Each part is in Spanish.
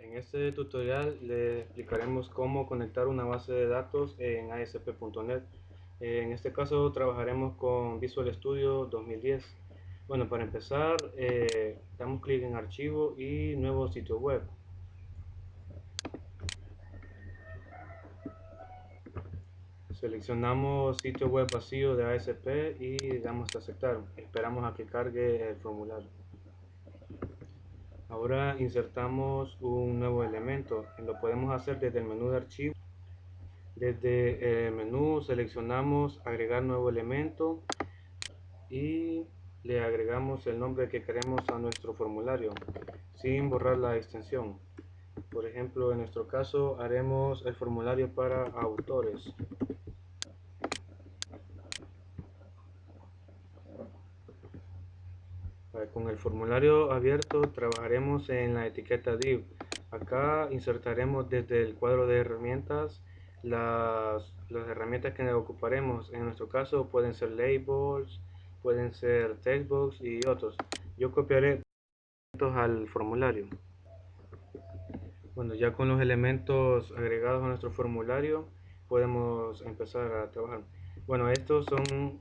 En este tutorial le explicaremos cómo conectar una base de datos en ASP.NET. En este caso trabajaremos con Visual Studio 2010. Bueno, para empezar, damos clic en Archivo y Nuevo sitio web. Seleccionamos sitio web vacío de ASP y damos a aceptar. Esperamos a que cargue el formulario. Ahora insertamos un nuevo elemento. Lo podemos hacer desde el menú de archivo. Desde el menú seleccionamos agregar nuevo elemento y le agregamos el nombre que queremos a nuestro formulario sin borrar la extensión. Por ejemplo, en nuestro caso haremos el formulario para autores. Con el formulario abierto trabajaremos en la etiqueta div. Acá insertaremos desde el cuadro de herramientas las herramientas que ocuparemos. En nuestro caso pueden ser labels, pueden ser textbox y otros. Yo copiaré estos al formulario. Bueno, ya con los elementos agregados a nuestro formulario podemos empezar a trabajar. Bueno, estos son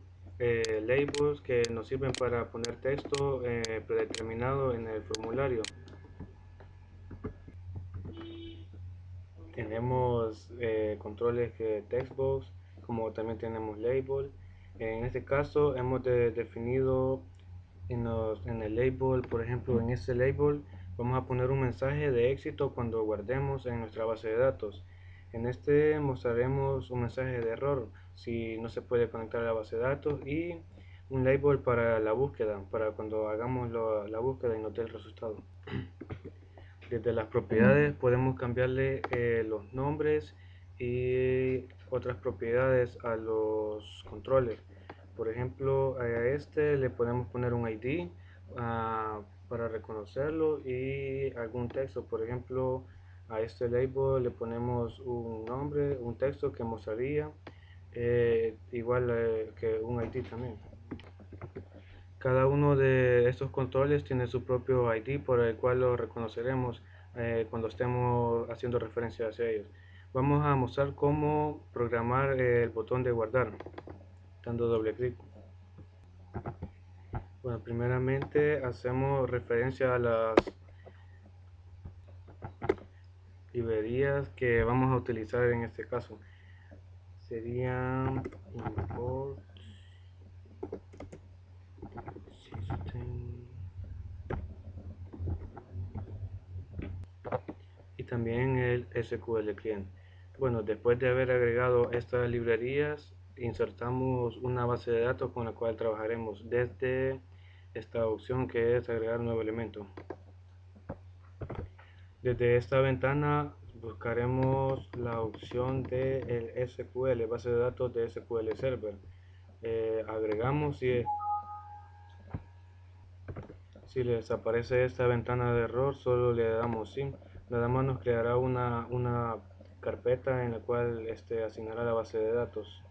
labels que nos sirven para poner texto predeterminado en el formulario. Tenemos controles que textbox, como también tenemos label. En este caso hemos definido en el label, por ejemplo, en este label vamos a poner un mensaje de éxito cuando guardemos en nuestra base de datos. En este mostraremos un mensaje de error si no se puede conectar a la base de datos y un label para la búsqueda, para cuando hagamos la búsqueda y nos dé el resultado. Desde las propiedades podemos cambiarle los nombres y otras propiedades a los controles. Por ejemplo, a este le podemos poner un ID para reconocerlo y algún texto. Por ejemplo, a este label le ponemos un nombre, un texto que mostraría, igual que un ID también. Cada uno de estos controles tiene su propio ID por el cual lo reconoceremos cuando estemos haciendo referencia hacia ellos. Vamos a mostrar cómo programar el botón de guardar, dando doble clic. Bueno, primeramente hacemos referencia a las librerías que vamos a utilizar en este caso. Serían import system y también el SQL client. Bueno, después de haber agregado estas librerías, insertamos una base de datos con la cual trabajaremos desde esta opción que es agregar un nuevo elemento. Desde esta ventana buscaremos la opción de el SQL, base de datos de SQL Server. Agregamos y si les aparece esta ventana de error, solo le damos sí. Nada más nos creará una carpeta en la cual asignará la base de datos.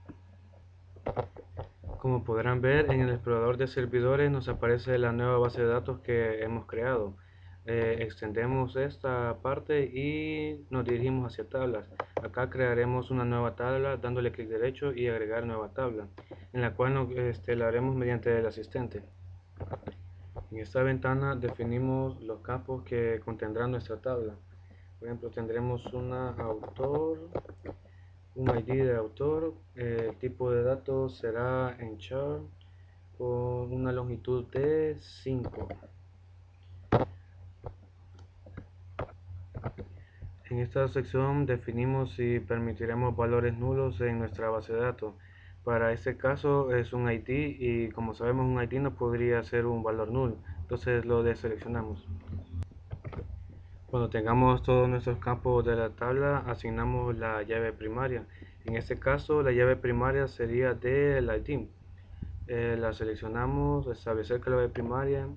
Como podrán ver, en el explorador de servidores nos aparece la nueva base de datos que hemos creado. Extendemos esta parte y nos dirigimos hacia tablas. Acá crearemos una nueva tabla dándole clic derecho y agregar nueva tabla, en la cual la haremos mediante el asistente. En esta ventana definimos los campos que contendrá nuestra tabla. Por ejemplo, tendremos una autor, un ID de autor, el tipo de datos será en char con una longitud de 5. En esta sección definimos si permitiremos valores nulos en nuestra base de datos. Para este caso es un ID y como sabemos un ID no podría ser un valor nulo, entonces lo deseleccionamos. Cuando tengamos todos nuestros campos de la tabla, asignamos la llave primaria. En este caso, la llave primaria sería del ID. La seleccionamos, establecer clave primaria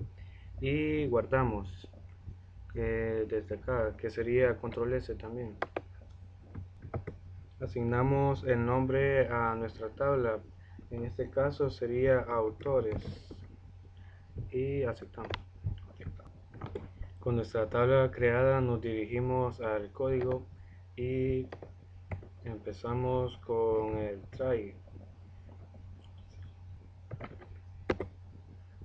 y guardamos desde acá, que sería control S también. Asignamos el nombre a nuestra tabla. En este caso sería autores y aceptamos. Con nuestra tabla creada nos dirigimos al código y empezamos con el try.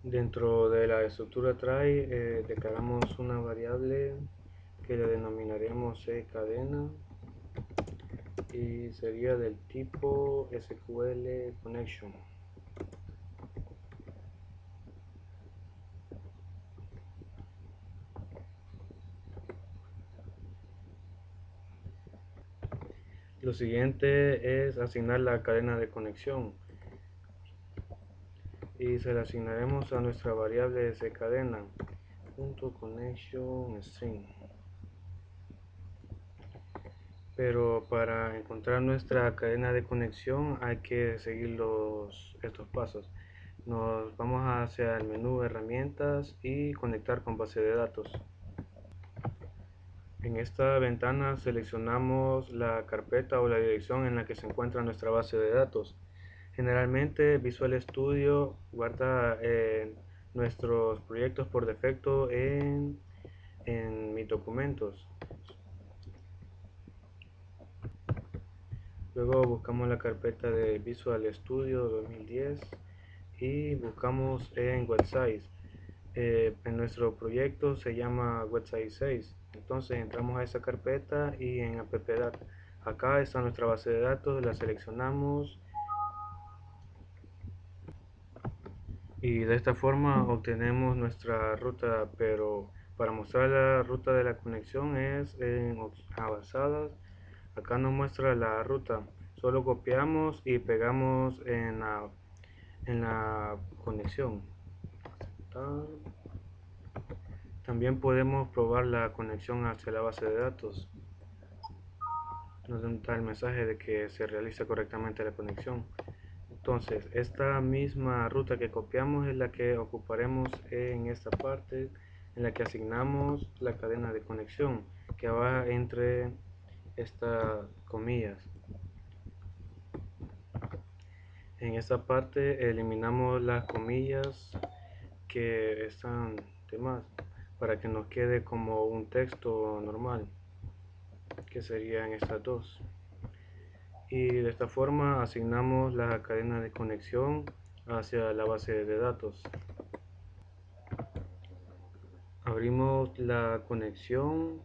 Dentro de la estructura try declaramos una variable que le denominaremos cadena y sería del tipo SQL connection. Lo siguiente es asignar la cadena de conexión y se la asignaremos a nuestra variable cadena .connection string. Pero para encontrar nuestra cadena de conexión hay que seguir estos pasos. Nos vamos hacia el menú herramientas y conectar con base de datos. En esta ventana seleccionamos la carpeta o la dirección en la que se encuentra nuestra base de datos. Generalmente Visual Studio guarda nuestros proyectos por defecto en mis documentos. Luego buscamos la carpeta de Visual Studio 2010 y buscamos en websites. En nuestro proyecto se llama website 6. Entonces entramos a esa carpeta y en appdata. Acá está nuestra base de datos, la seleccionamos y de esta forma obtenemos nuestra ruta, pero para mostrar la ruta de la conexión es en avanzadas. Acá nos muestra la ruta, solo copiamos y pegamos en la conexión. También podemos probar la conexión hacia la base de datos. Nos da el mensaje de que se realiza correctamente la conexión. Entonces, esta misma ruta que copiamos es la que ocuparemos en esta parte en la que asignamos la cadena de conexión que va entre estas comillas. En esta parte eliminamos las comillas que están de más para que nos quede como un texto normal, que serían estas dos. Y de esta forma asignamos la cadena de conexión hacia la base de datos. Abrimos la conexión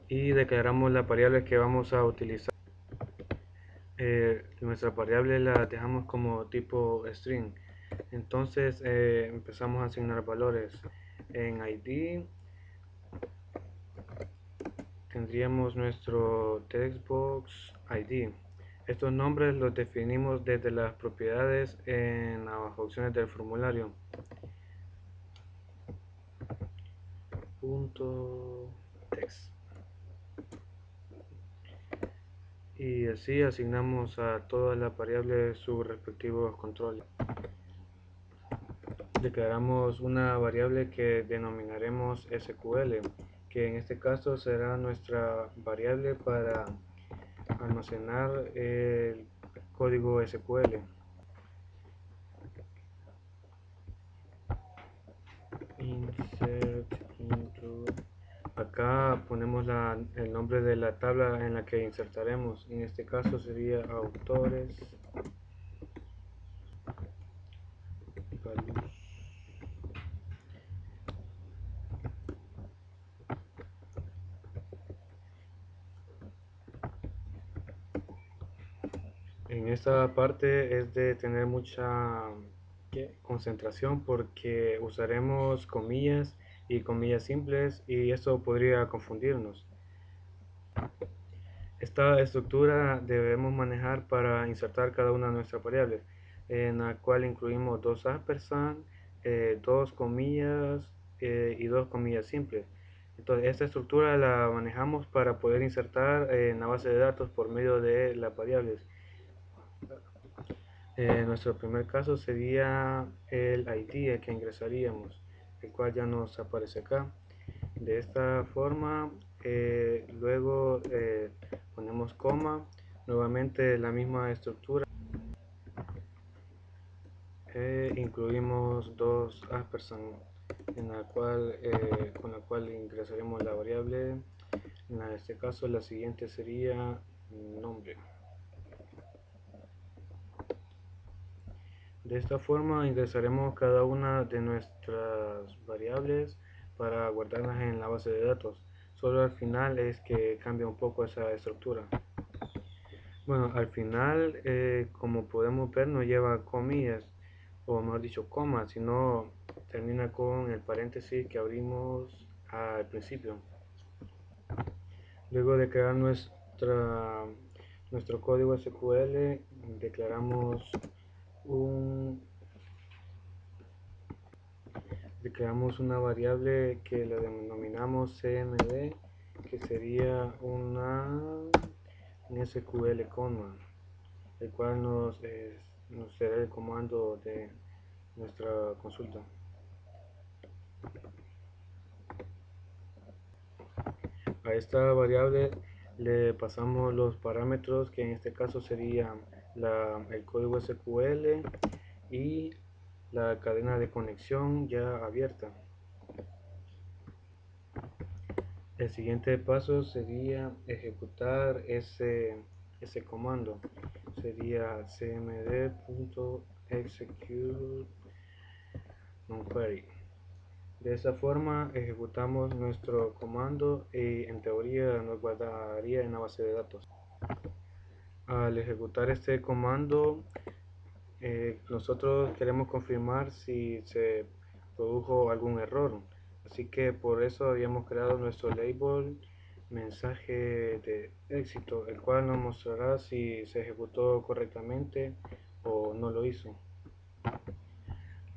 y declaramos las variables que vamos a utilizar. Nuestra variable la dejamos como tipo string. Entonces empezamos a asignar valores. En ID tendríamos nuestro textbox ID. Estos nombres los definimos desde las propiedades en las opciones del formulario. .text. Y así asignamos a todas las variables sus respectivos controles. Declaramos una variable que denominaremos SQL, que en este caso será nuestra variable para almacenar el código SQL. Insert into. Acá ponemos el nombre de la tabla en la que insertaremos. En este caso sería autores. En esta parte es de tener mucha concentración porque usaremos comillas y comillas simples y eso podría confundirnos. Esta estructura debemos manejar para insertar cada una de nuestras variables, en la cual incluimos dos ampersand, dos comillas y dos comillas simples. Entonces esta estructura la manejamos para poder insertar en la base de datos por medio de las variables. Nuestro primer caso sería el ID el que ingresaríamos, el cual ya nos aparece acá. De esta forma, luego ponemos coma Nuevamente la misma estructura, incluimos dos ampersand con la cual ingresaremos la variable. En este caso la siguiente sería nombre. De esta forma ingresaremos cada una de nuestras variables para guardarlas en la base de datos. Solo al final es que cambia un poco esa estructura. Bueno, al final, como podemos ver, no lleva comillas, o mejor dicho, comas, sino termina con el paréntesis que abrimos al principio. Luego de crear nuestro código SQL, declaramos un declaramos una variable que la denominamos cmd, que sería un SQL command, el cual nos será el comando de nuestra consulta. A esta variable le pasamos los parámetros, que en este caso serían el código SQL y la cadena de conexión ya abierta. El siguiente paso sería ejecutar ese comando. Sería cmd.execute nonquery. De esa forma ejecutamos nuestro comando y en teoría nos guardaría en la base de datos. Al ejecutar este comando, nosotros queremos confirmar si se produjo algún error, así que por eso habíamos creado nuestro label mensaje de éxito, el cual nos mostrará si se ejecutó correctamente o no lo hizo.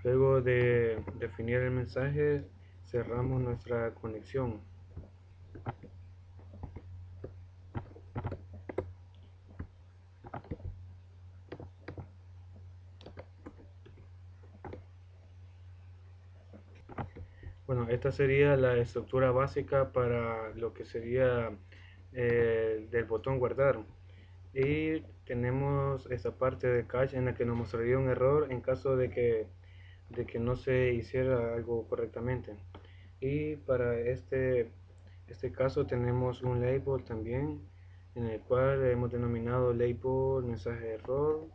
Luego de definir el mensaje, cerramos nuestra conexión. Bueno, esta sería la estructura básica para lo que sería del botón guardar. Y tenemos esta parte de cache en la que nos mostraría un error en caso de que no se hiciera algo correctamente. Y para este caso tenemos un label también, en el cual hemos denominado label mensaje de error,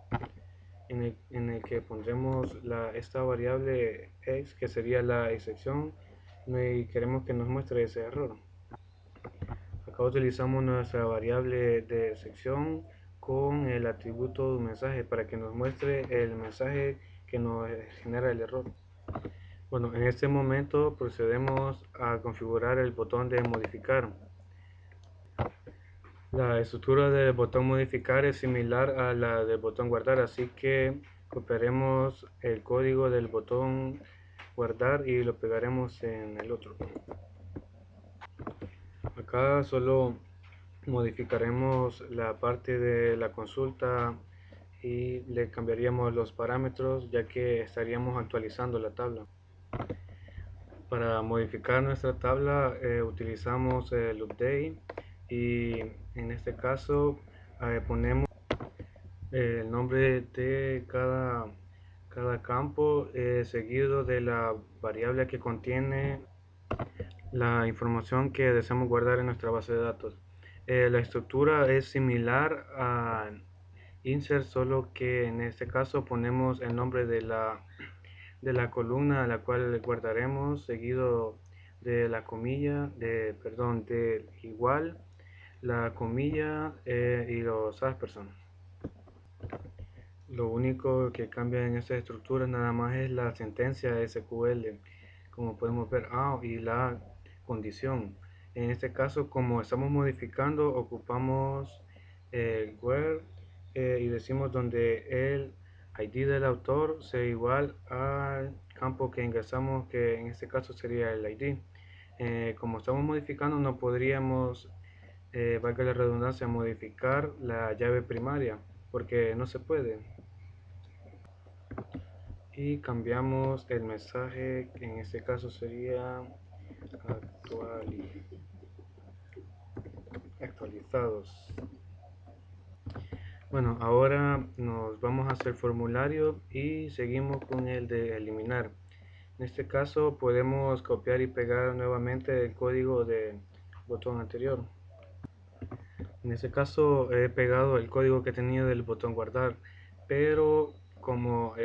en el que pondremos esta variable x, que sería la excepción, y queremos que nos muestre ese error. Acá utilizamos nuestra variable de sección con el atributo mensaje para que nos muestre el mensaje que nos genera el error. Bueno, en este momento procedemos a configurar el botón de modificar. La estructura del botón modificar es similar a la del botón guardar, así que copiaremos el código del botón guardar y lo pegaremos en el otro. Acá solo modificaremos la parte de la consulta y le cambiaríamos los parámetros, ya que estaríamos actualizando la tabla. Para modificar nuestra tabla utilizamos el update, y en este caso ponemos el nombre de cada campo seguido de la variable que contiene la información que deseamos guardar en nuestra base de datos. La estructura es similar a insert, solo que en este caso ponemos el nombre de la columna a la cual guardaremos, seguido de la comilla, de igual, la comilla y los ampersand. Lo único que cambia en esta estructura nada más es la sentencia SQL, como podemos ver, y la condición. En este caso, como estamos modificando, ocupamos el where, y decimos donde el ID del autor sea igual al campo que ingresamos, que en este caso sería el ID. Como estamos modificando, no podríamos, valga la redundancia, modificar la llave primaria, porque no se puede. Y cambiamos el mensaje, que en este caso sería actualizados. Bueno, ahora nos vamos a hacer formulario y seguimos con el de eliminar. En este caso podemos copiar y pegar nuevamente el código del botón anterior. En este caso he pegado el código que tenía del botón guardar, pero como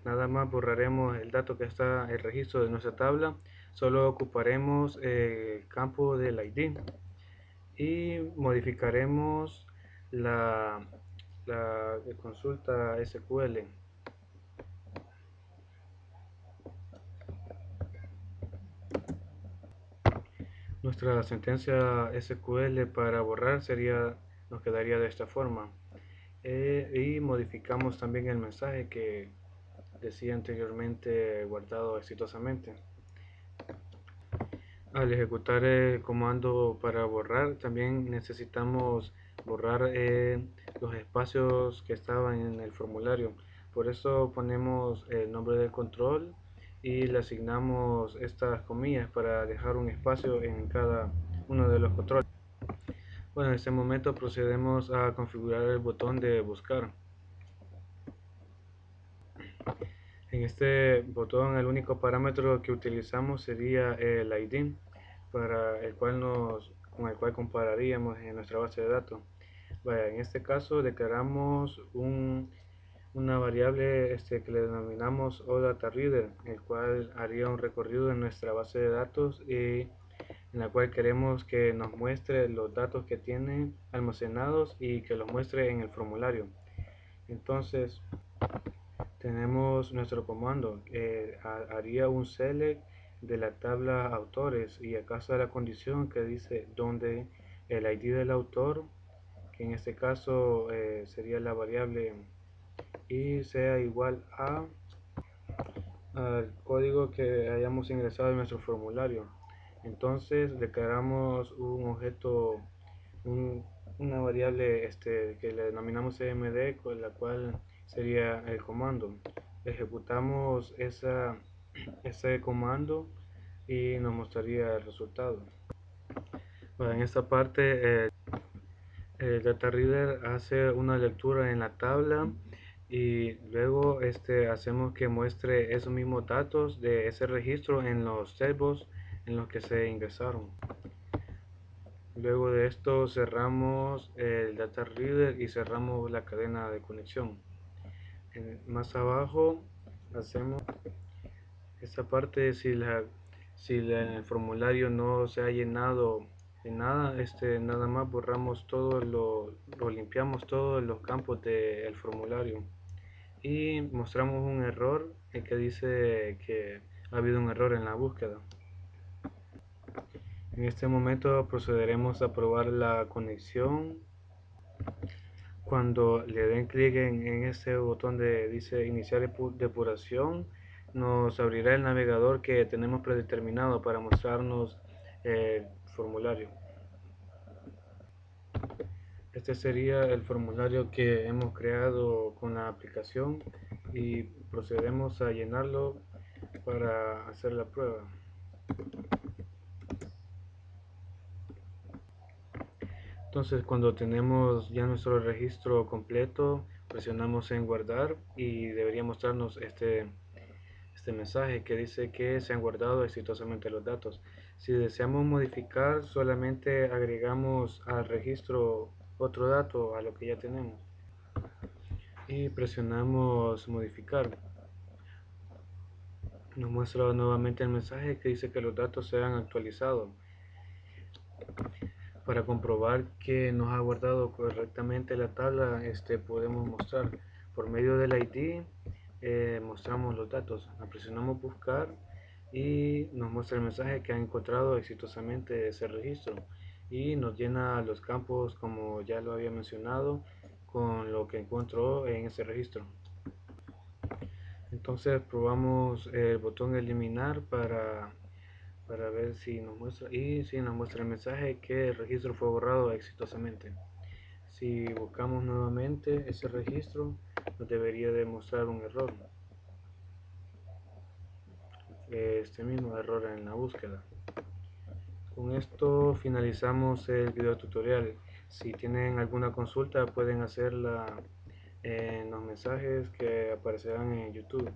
nada más borraremos el dato que está el registro de nuestra tabla, solo ocuparemos el campo del ID y modificaremos la, la consulta SQL. Nuestra sentencia SQL para borrar nos quedaría de esta forma. Y modificamos también el mensaje que decía anteriormente guardado exitosamente. Al ejecutar el comando para borrar, también necesitamos borrar los espacios que estaban en el formulario. Por eso ponemos el nombre del control y le asignamos estas comillas para dejar un espacio en cada uno de los controles. Bueno, en este momento procedemos a configurar el botón de buscar. En este botón el único parámetro que utilizamos sería el ID con el cual compararíamos en nuestra base de datos. Vaya, en este caso declaramos una variable que le denominamos ODataReader, el cual haría un recorrido en nuestra base de datos y en la cual queremos que nos muestre los datos que tiene almacenados y que los muestre en el formulario. Entonces tenemos nuestro comando, haría un select de la tabla autores y acá está la condición que dice donde el ID del autor, que en este caso sería la variable y sea igual al código que hayamos ingresado en nuestro formulario. Entonces declaramos un objeto, un- una variable que le denominamos cmd, con la cual sería el comando. Ejecutamos ese comando y nos mostraría el resultado. Bueno, en esta parte el data reader hace una lectura en la tabla y luego hacemos que muestre esos mismos datos de ese registro en los tables en los que se ingresaron. Luego de esto cerramos el data reader y cerramos la cadena de conexión. Más abajo hacemos esta parte si el formulario no se ha llenado de nada, nada más borramos lo limpiamos todos los campos del formulario y mostramos un error que dice que ha habido un error en la búsqueda. En este momento procederemos a probar la conexión. Cuando le den clic en este botón de dice iniciar depuración, nos abrirá el navegador que tenemos predeterminado para mostrarnos el formulario. Este sería el formulario que hemos creado con la aplicación y procedemos a llenarlo para hacer la prueba. Entonces, cuando tenemos ya nuestro registro completo, presionamos en guardar y debería mostrarnos este mensaje que dice que se han guardado exitosamente los datos. Si deseamos modificar, solamente agregamos al registro otro dato a lo que ya tenemos y presionamos modificar. Nos muestra nuevamente el mensaje que dice que los datos se han actualizado. Para comprobar que nos ha guardado correctamente la tabla, podemos mostrar por medio del ID, mostramos los datos, presionamos buscar y nos muestra el mensaje que ha encontrado exitosamente ese registro y nos llena los campos como ya lo había mencionado con lo que encontró en ese registro. Entonces probamos el botón eliminar para ver si nos muestra y si nos muestra el mensaje que el registro fue borrado exitosamente. Si buscamos nuevamente ese registro, nos debería de mostrar un error, este mismo error en la búsqueda. Con esto finalizamos el video tutorial. Si tienen alguna consulta pueden hacerla en los mensajes que aparecerán en YouTube.